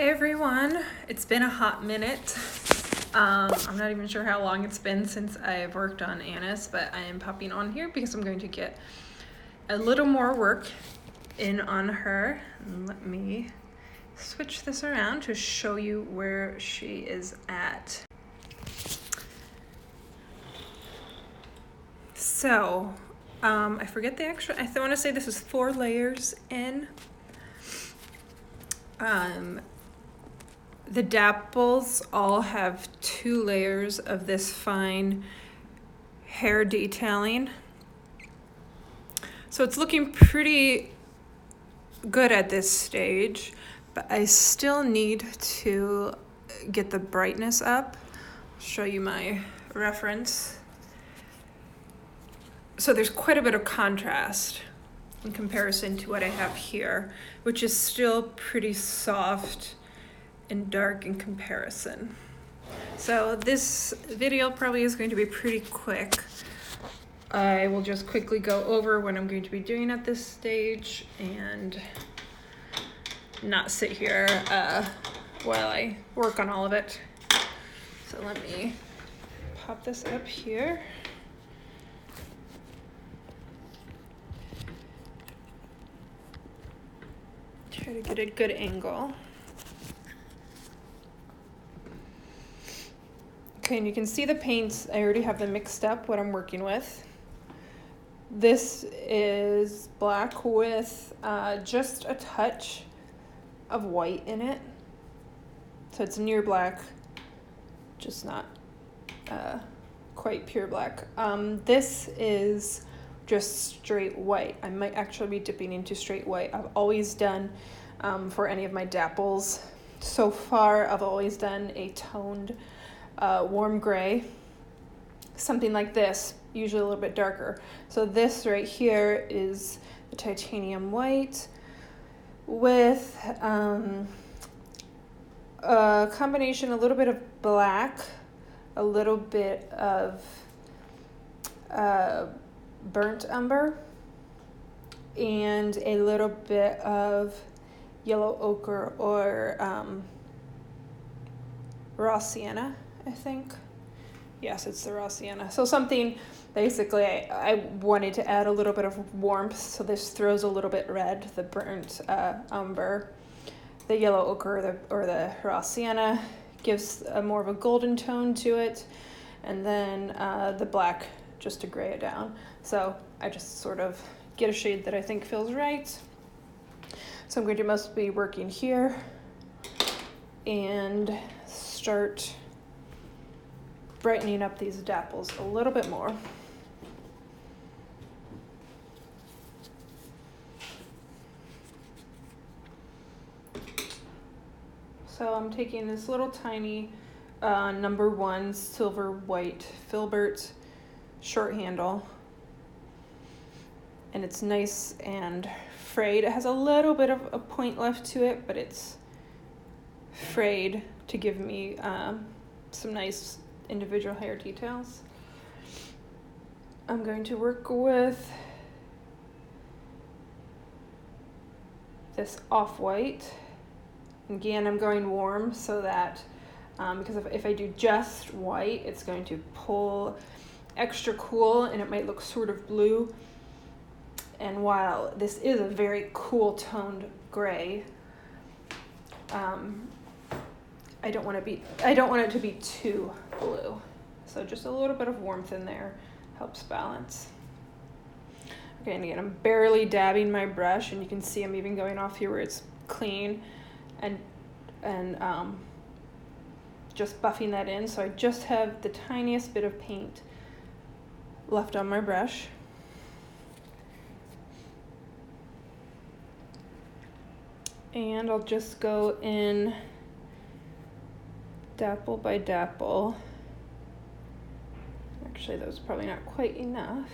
Hey everyone, it's been a hot minute. I'm not even sure how long it's been since I've worked on Anise, but I am popping on here because I'm going to get a little more work in on her. And let me switch this around to show you where she is at. So, I forget the extra, I want to say this is 4 layers in. The Dapples all have 2 layers of this fine hair detailing. So it's looking pretty good at this stage, but I still need to get the brightness up. I'll show you my reference. So there's quite a bit of contrast in comparison to what I have here, which is still pretty soft and dark in comparison. So this video probably is going to be pretty quick. I will just quickly go over what I'm going to be doing at this stage and not sit here while I work on all of it. So let me pop this up here. Try to get a good angle. Okay, and you can see the paints. I already have them mixed up, what I'm working with. This is black with just a touch of white in it. So it's near black, just not quite pure black. This is just straight white. I might actually be dipping into straight white. I've always done, for any of my dapples so far, I've always done a toned warm gray, something like this, usually a little bit darker. So this right here is the titanium white with a combination, a little bit of black, a little bit of burnt umber, and a little bit of yellow ochre or raw sienna, I think. Yes, it's the raw sienna. So something, basically, I wanted to add a little bit of warmth, so this throws a little bit red, the burnt umber. The yellow ochre or the raw sienna gives more of a golden tone to it, and then the black just to gray it down. So I just sort of get a shade that I think feels right. So I'm going to mostly be working here and start brightening up these dapples a little bit more. So I'm taking this little tiny #1 silver white filbert short handle, and it's nice and frayed. It has a little bit of a point left to it, but it's frayed to give me some nice individual hair details. I'm going to work with this off-white. Again, I'm going warm so that, because if I do just white, it's going to pull extra cool and it might look sort of blue. And while this is a very cool toned gray, I don't want it to be too blue. So just a little bit of warmth in there helps balance. Okay, and again, I'm barely dabbing my brush, and you can see I'm even going off here where it's clean and just buffing that in. So I just have the tiniest bit of paint left on my brush. And I'll just go in dapple by dapple. Actually, that was probably not quite enough.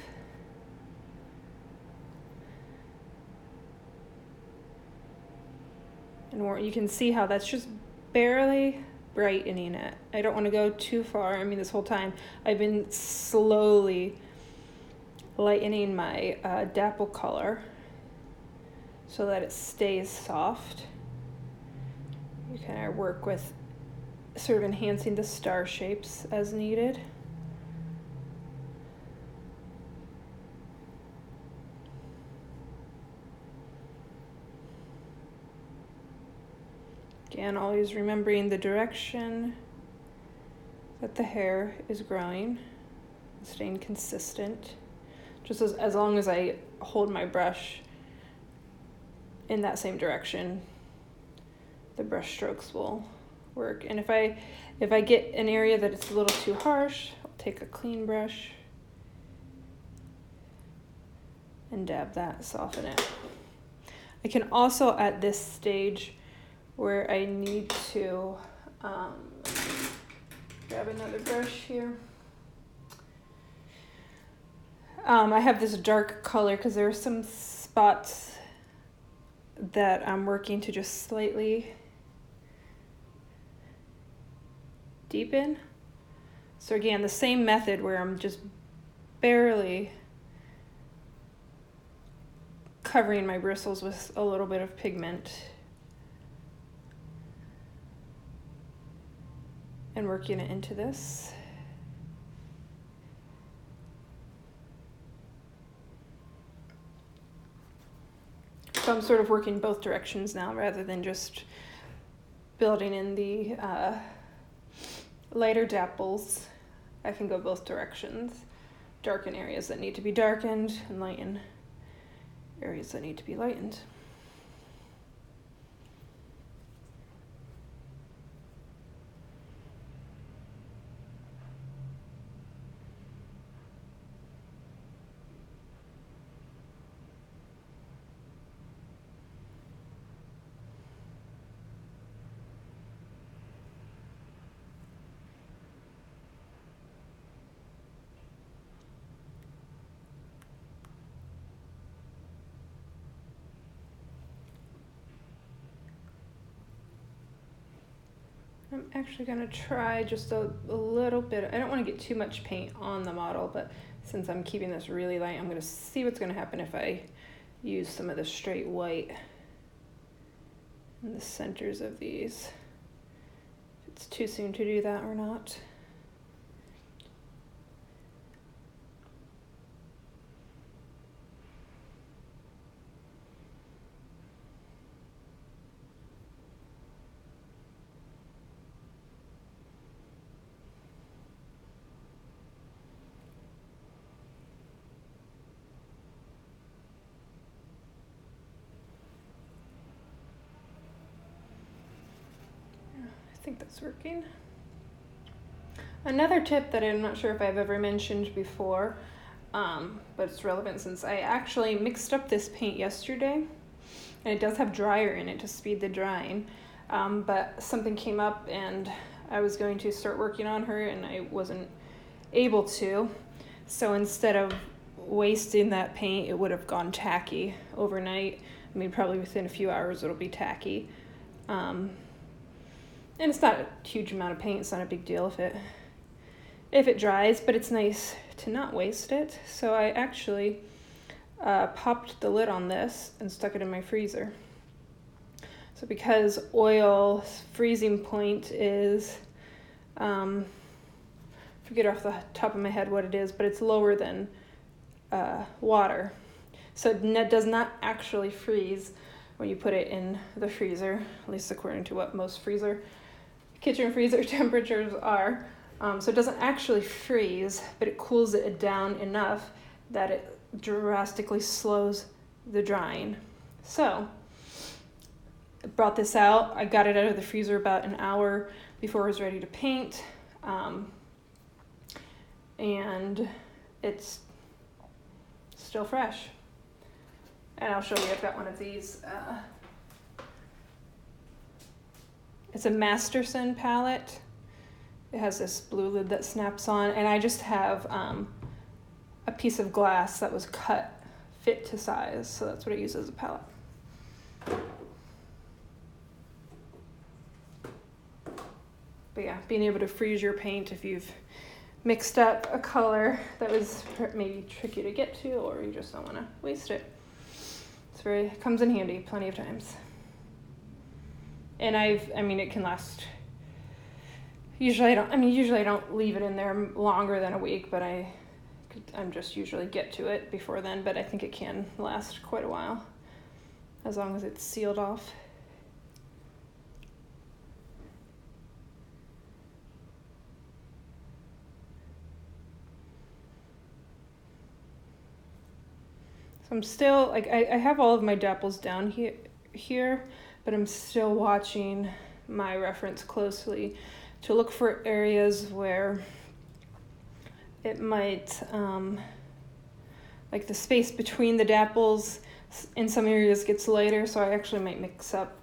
And you can see how that's just barely brightening it. I don't want to go too far. I mean, this whole time I've been slowly lightening my dapple color so that it stays soft. You kind of work with sort of enhancing the star shapes as needed. Again, always remembering the direction that the hair is growing, staying consistent. Just as long as I hold my brush in that same direction, the brush strokes will work. And if I get an area that it's a little too harsh, I'll take a clean brush and dab that, soften it. I can also, at this stage where I need to grab another brush here. I have this dark color because there are some spots that I'm working to just slightly deepen. So again, the same method where I'm just barely covering my bristles with a little bit of pigment and working it into this. So I'm sort of working both directions now rather than just building in the lighter dapples. I can go both directions. Darken areas that need to be darkened and lighten areas that need to be lightened. I'm actually gonna try just a little bit. I don't want to get too much paint on the model, but since I'm keeping this really light, I'm gonna see what's gonna happen if I use some of the straight white in the centers of these. If it's too soon to do that or not. I think that's working. Another tip that I'm not sure if I've ever mentioned before, but it's relevant since I actually mixed up this paint yesterday, and it does have dryer in it to speed the drying, but something came up and I was going to start working on her and I wasn't able to, so instead of wasting that paint, it would have gone tacky overnight. I mean, probably within a few hours it'll be tacky. And it's not a huge amount of paint, it's not a big deal if it dries, but it's nice to not waste it. So I actually popped the lid on this and stuck it in my freezer. So because oil freezing point is, forget off the top of my head what it is, but it's lower than water. So it does not actually freeze when you put it in the freezer, at least according to what most kitchen freezer temperatures are. So it doesn't actually freeze, but it cools it down enough that it drastically slows the drying. So I brought this out. I got it out of the freezer about an hour before I was ready to paint. And it's still fresh. And I'll show you, I've got one of these. It's a Masterson palette. It has this blue lid that snaps on, and I just have a piece of glass that was cut fit to size, so that's what I use as a palette. But yeah, being able to freeze your paint if you've mixed up a color that was maybe tricky to get to, or you just don't want to waste it. It comes in handy plenty of times. And I mean, it can last, usually I don't leave it in there longer than a week, but I'm just usually get to it before then, but I think it can last quite a while as long as it's sealed off. So I'm still, like, I have all of my dapples down here, but I'm still watching my reference closely to look for areas where it might, like the space between the dapples in some areas gets lighter, so I actually might mix up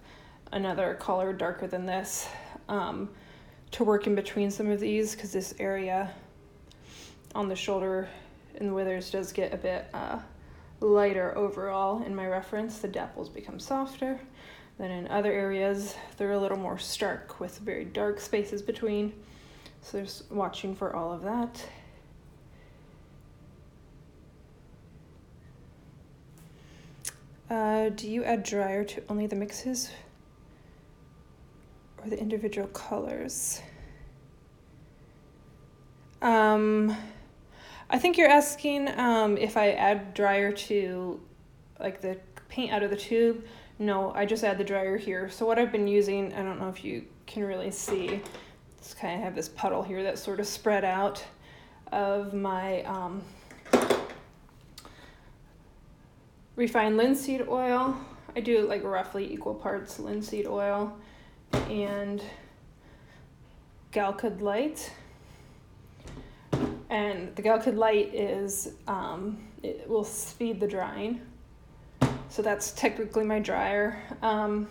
another color darker than this to work in between some of these, because this area on the shoulder and the withers does get a bit lighter overall in my reference. The dapples become softer. Then in other areas, they're a little more stark with very dark spaces between. So there's watching for all of that. Do you add dryer to only the mixes or the individual colors? I think you're asking if I add dryer to like the paint out of the tube. No, I just add the dryer here. So what I've been using, I don't know if you can really see, it's kind of have this puddle here that's sort of spread out of my refined linseed oil. I do like roughly equal parts linseed oil and Galcud Light. And the Galcud Light is, it will speed the drying. So that's technically my dryer. I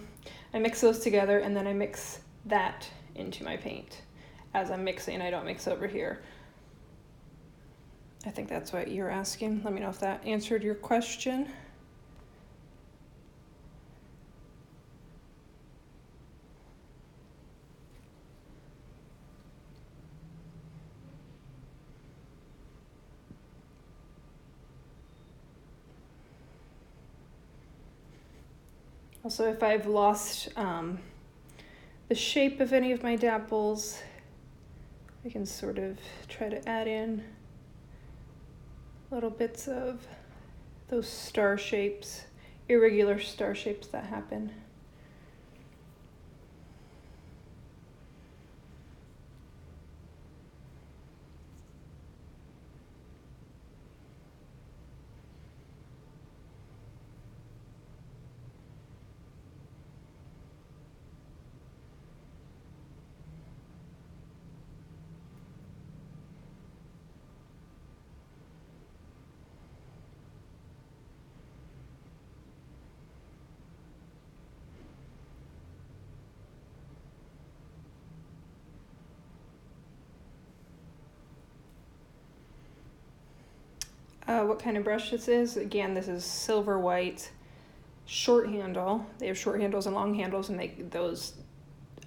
mix those together and then I mix that into my paint. As I'm mixing, I don't mix over here. I think that's what you're asking. Let me know if that answered your question. Also, if I've lost the shape of any of my dapples, I can sort of try to add in little bits of those star shapes, irregular star shapes that happen. What kind of brush this is? Again, this is silver white, short handle. They have short handles and long handles, and those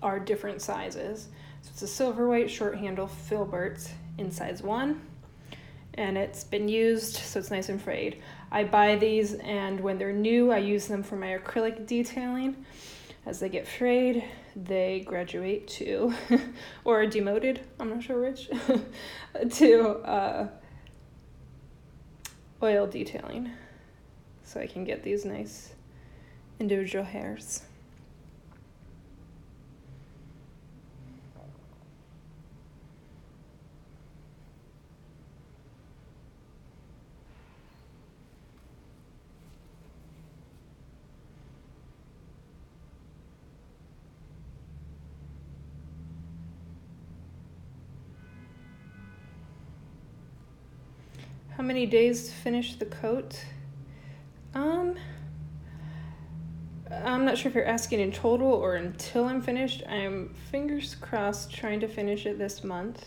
are different sizes. So it's a silver white short handle filbert in size 1, and it's been used, so it's nice and frayed. I buy these, and when they're new, I use them for my acrylic detailing. As they get frayed, they graduate to, or demoted, I'm not sure which, to oil detailing, so I can get these nice individual hairs. How many days to finish the coat? I'm not sure if you're asking in total or until I'm finished. I'm fingers crossed trying to finish it this month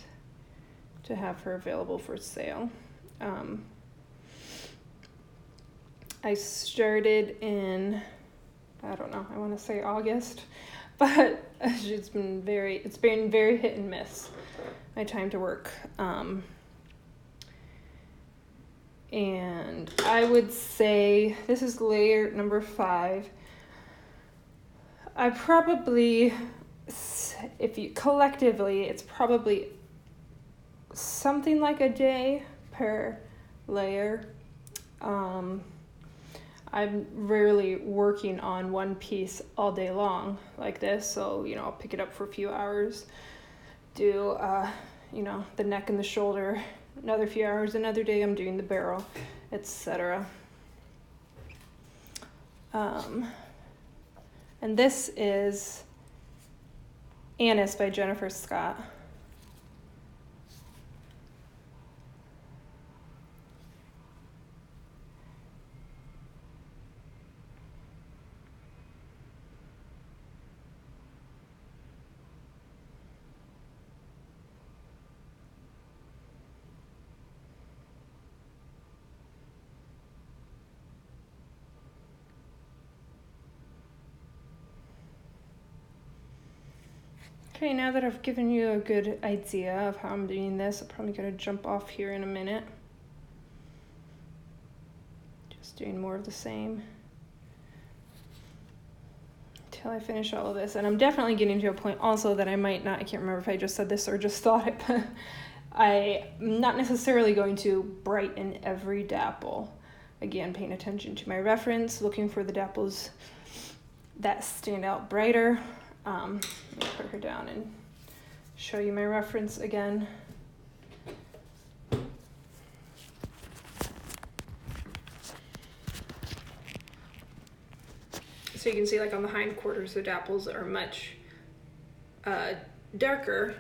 to have her available for sale. I started in, I don't know, I want to say August, but it's been very hit and miss, my time to work. And I would say this is layer number 5. I probably, if you collectively, it's probably something like a day per layer. I'm rarely working on one piece all day long like this, so I'll pick it up for a few hours, do the neck and the shoulder, another few hours, another day I'm doing the barrel, etc. And this is Anise by Jennifer Scott. Okay, now that I've given you a good idea of how I'm doing this, I'm probably going to jump off here in a minute. Just doing more of the same until I finish all of this. And I'm definitely getting to a point also that I can't remember if I just said this or just thought it, but I'm not necessarily going to brighten every dapple. Again, paying attention to my reference, looking for the dapples that stand out brighter. Let me put her down and show you my reference again. So you can see, like, on the hindquarters, the dapples are much darker,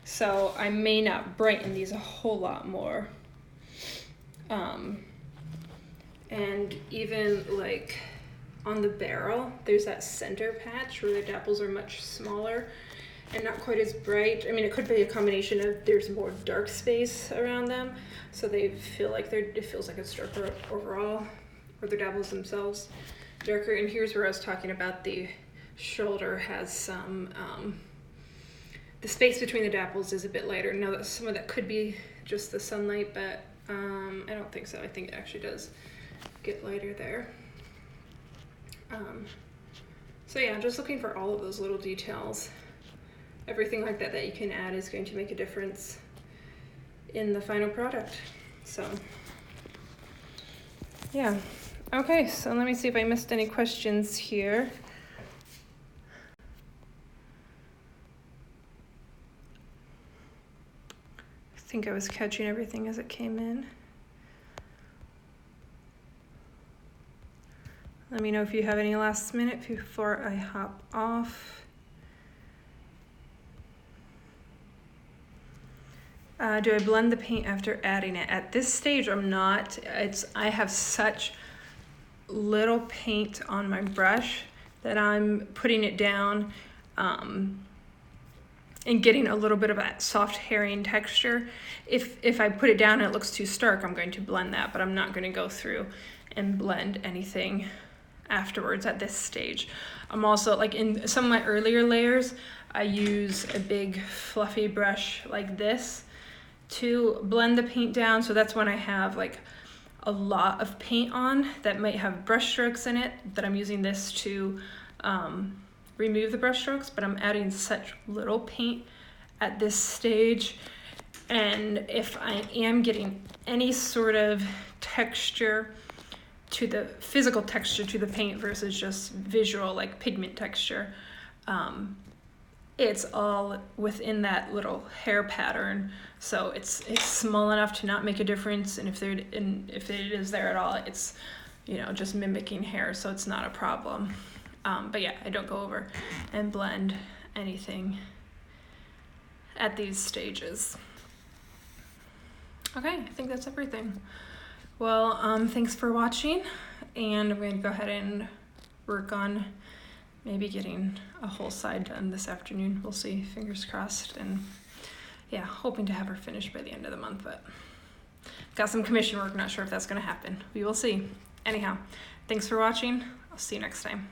so I may not brighten these a whole lot more. And even like on the barrel, there's that center patch where the dapples are much smaller and not quite as bright. I mean, it could be a combination of there's more dark space around them, so they feel like it feels like it's darker overall, or the dapples themselves darker. And here's where I was talking about the shoulder has some, the space between the dapples is a bit lighter. Now that some of that could be just the sunlight, but I don't think so. I think it actually does get lighter there. So yeah, just looking for all of those little details. Everything like that you can add is going to make a difference in the final product. So yeah. Okay, so let me see if I missed any questions here. I think I was catching everything as it came in. Let me know if you have any last minute before I hop off. Do I blend the paint after adding it? At this stage, I'm not. I have such little paint on my brush that I'm putting it down and getting a little bit of that soft herring texture. If I put it down and it looks too stark, I'm going to blend that, but I'm not going to go through and blend anything afterwards at this stage. I'm also, like in some of my earlier layers, I use a big fluffy brush like this to blend the paint down. So that's when I have like a lot of paint on that might have brush strokes in it, that I'm using this to remove the brush strokes, but I'm adding such little paint at this stage. And if I am getting any sort of texture to the physical texture to the paint versus just visual, like pigment texture, it's all within that little hair pattern, so it's small enough to not make a difference. And if it is there at all, it's just mimicking hair, so it's not a problem. But yeah, I don't go over and blend anything at these stages. Okay, I think that's everything. Well, thanks for watching, and I'm going to go ahead and work on maybe getting a whole side done this afternoon. We'll see, fingers crossed, and yeah, hoping to have her finished by the end of the month, but got some commission work, not sure if that's going to happen. We will see. Anyhow, thanks for watching. I'll see you next time.